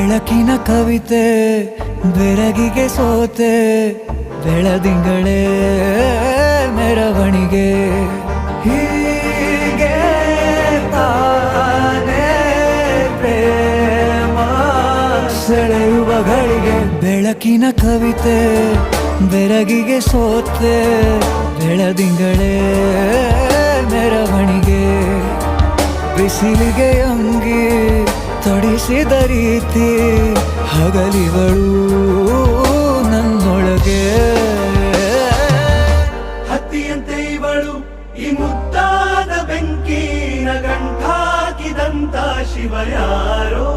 ಬೆಳಕಿನ ಕವಿತೆ ಬೆರಗಿಗೆ ಸೋತೆ ಬೆಳದಿಂಗಳೇ ಮೆರವಣಿಗೆ ಹೀಗೆ ತಾನೇ ಪ್ರೇಮ ಸೆಳೆಯುವ ಗಳಿಗೆ ಬೆಳಕಿನ ಕವಿತೆ ಬೆರಗಿಗೆ ಸೋತೆ ಬೆಳದಿಂಗಳೇ ಮೆರವಣಿಗೆ ಬಿಸಿಲಿಗೆ ಅಂಗಿ ತೊಡಿಸಿದ ರೀತಿ ಹಗಲಿಗಳು ನನ್ನೊಳಗೆ ಹತ್ತಿಯಂತೆ ಇವಳು ಈ ಮುದ್ದಾದ ಬೆಂಕಿನ ಗಂಟಾಕಿದಂತ ಶಿವ ಯಾರೋ